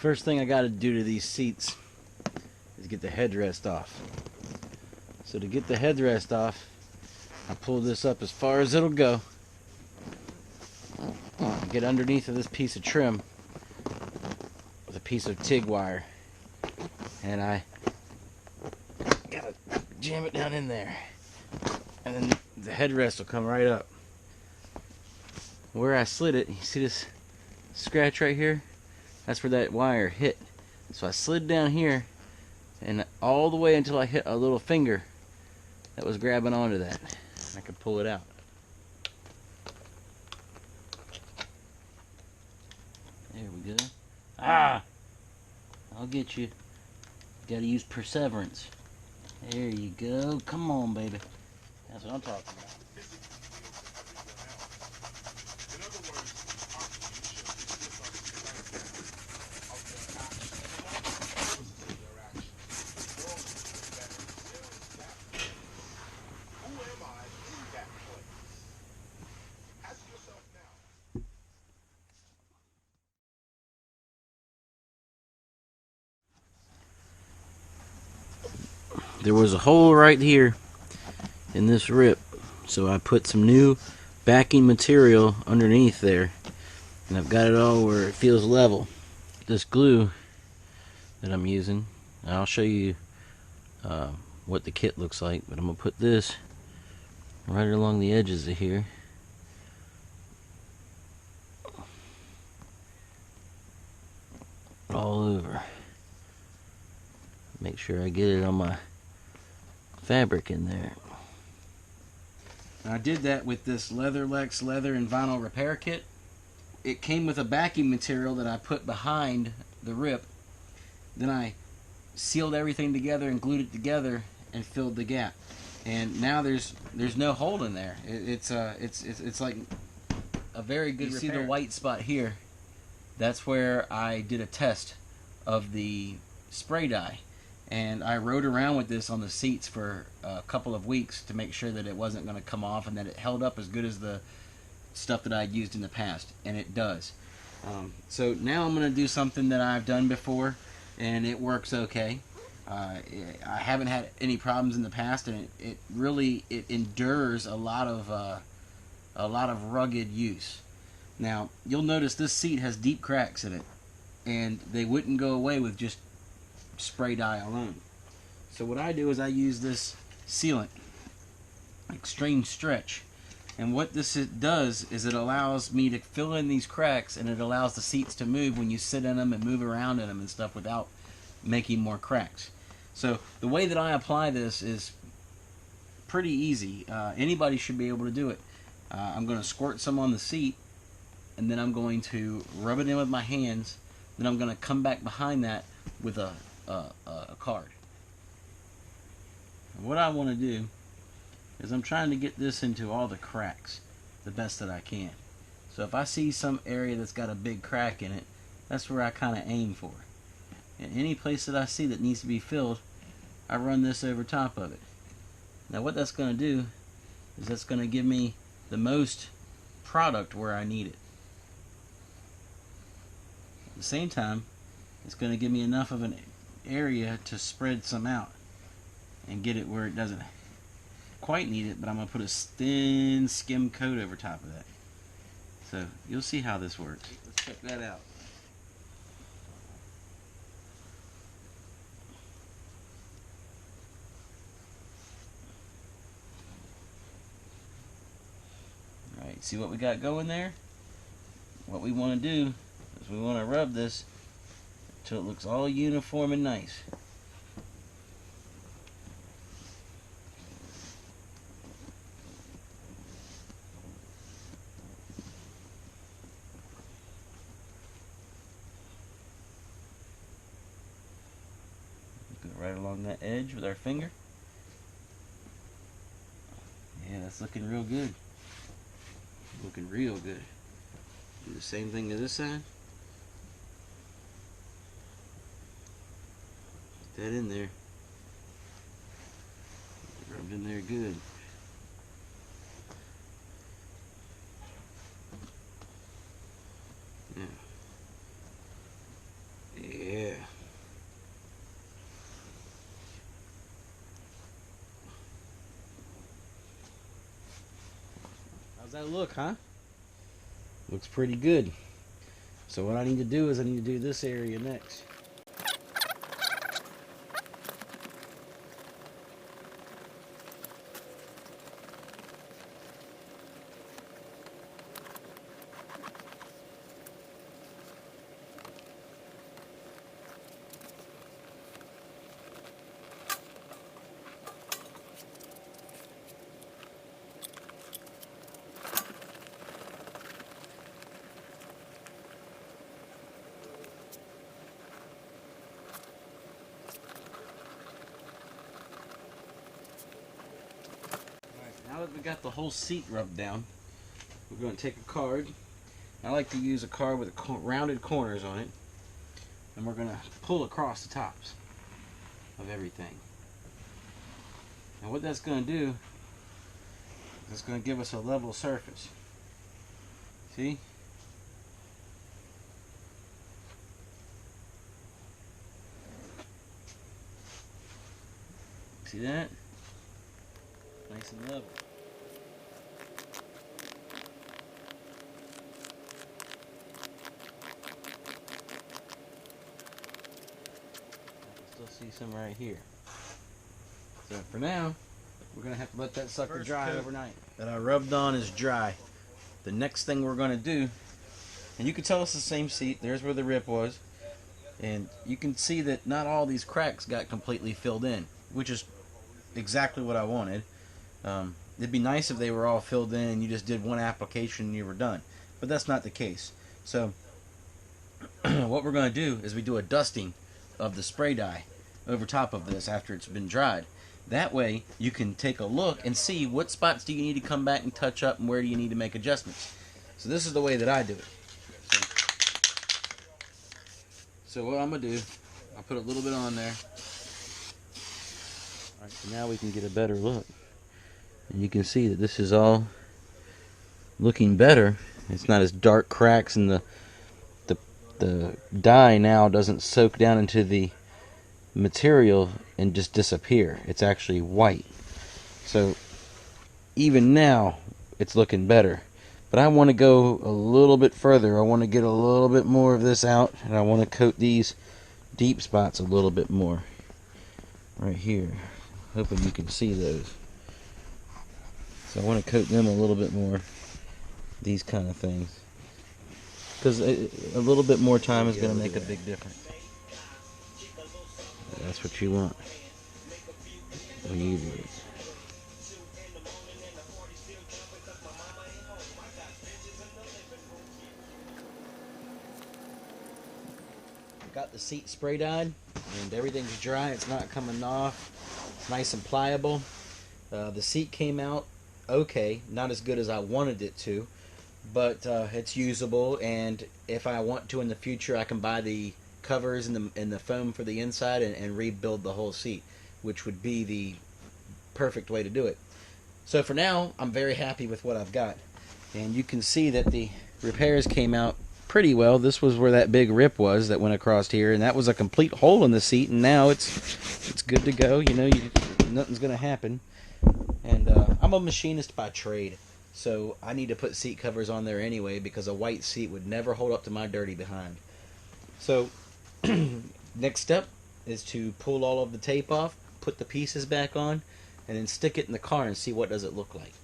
First thing I got to do to these seats is get the headrest off. So to get the headrest off, I pull this up as far as it'll go. Get underneath of this piece of trim with a piece of TIG wire, and I gotta jam it down in there, and then the headrest will come right up. Where I slid it, you see this scratch right here? That's where that wire hit. So I slid down here and all the way until I hit a little finger that was grabbing onto that. I could pull it out. There we go. Ah! I'll get you. Gotta use perseverance. There you go. Come on, baby. That's what I'm talking about. There was a hole right here in this rip, so I put some new backing material underneath there, and I've got it all where it feels level. This glue that I'm using, I'll show you what the kit looks like, but I'm gonna put this right along the edges of here. All over. Make sure I get it on my fabric in there. I did that with this Leatherlex leather and vinyl repair kit. It came with a backing material that I put behind the rip. Then I sealed everything together and glued it together and filled the gap. And now there's no hole in there. It's like a very good repair. See the white spot here? That's where I did a test of the spray dye. And I rode around with this on the seats for a couple of weeks to make sure that it wasn't going to come off and that it held up as good as the stuff that I'd used in the past. And it does. So now I'm going to do something that I've done before, and it works okay. I haven't had any problems in the past, and it really endures a lot of rugged use. Now you'll notice this seat has deep cracks in it, and they wouldn't go away with just spray dye alone. So what I do is I use this sealant, Extreme Stretch, and what this does is it allows me to fill in these cracks, and it allows the seats to move when you sit in them and move around in them and stuff without making more cracks. So the way that I apply this is pretty easy. Anybody should be able to do it. I'm going to squirt some on the seat, and then I'm going to rub it in with my hands. Then I'm going to come back behind that with a card. And what I want to do is I'm trying to get this into all the cracks the best that I can. So if I see some area that's got a big crack in it, that's where I kind of aim for. And any place that I see that needs to be filled, I run this over top of it. Now what that's going to do is that's going to give me the most product where I need it. At the same time, it's going to give me enough of an area to spread some out and get it where it doesn't quite need it, but I'm going to put a thin skim coat over top of that. So you'll see how this works. Let's check that out. Alright, see what we got going there? What we want to do is we want to rub this until it looks all uniform and nice. Go right along that edge with our finger. Yeah, that's looking real good. Looking real good. Do the same thing to this side. That in there. Rubbed in there good. Yeah. There How's that look, huh? Looks pretty good. So what I need to do is I need to do this area next. Now that we got the whole seat rubbed down, we're going to take a card. I like to use a card with rounded corners on it, and we're going to pull across the tops of everything. And what that's going to do is it's going to give us a level surface. See? See that? Nice and level. Still see some right here. So for now, we're going to have to let that sucker dry overnight. That I rubbed on is dry. The next thing we're going to do, and you can tell it's the same seat. There's where the rip was. And you can see that not all these cracks got completely filled in, which is exactly what I wanted. It'd be nice if they were all filled in and you just did one application and you were done. But that's not the case. So what we're going to do is we do a dusting of the spray dye over top of this after it's been dried. That way you can take a look and see what spots do you need to come back and touch up and where do you need to make adjustments. So this is the way that I do it. So what I'm going to do, I'll put a little bit on there. Alright, so now we can get a better look. And you can see that this is all looking better. It's not as dark cracks, and the dye now doesn't soak down into the material and just disappear. It's actually white. So even now it's looking better. But I want to go a little bit further. I want to get a little bit more of this out, and I want to coat these deep spots a little bit more. Right here. Hoping you can see those. So I want to coat them a little bit more. These kind of things. Because a little bit more time is going to make a big difference. That's what you want. Got the seat spray dyed, and everything's dry. It's not coming off. It's nice and pliable. The seat came out okay, not as good as I wanted it to, but it's usable. And if I want to in the future, I can buy the covers and the foam for the inside and rebuild the whole seat, which would be the perfect way to do it. So for now, I'm very happy with what I've got, and you can see that the repairs came out pretty well. This was where that big rip was that went across here, and that was a complete hole in the seat, and now it's good to go. You know, nothing's gonna happen. And I'm a machinist by trade, so I need to put seat covers on there anyway, because a white seat would never hold up to my dirty behind. So next step is to pull all of the tape off, put the pieces back on, and then stick it in the car and see what does it look like.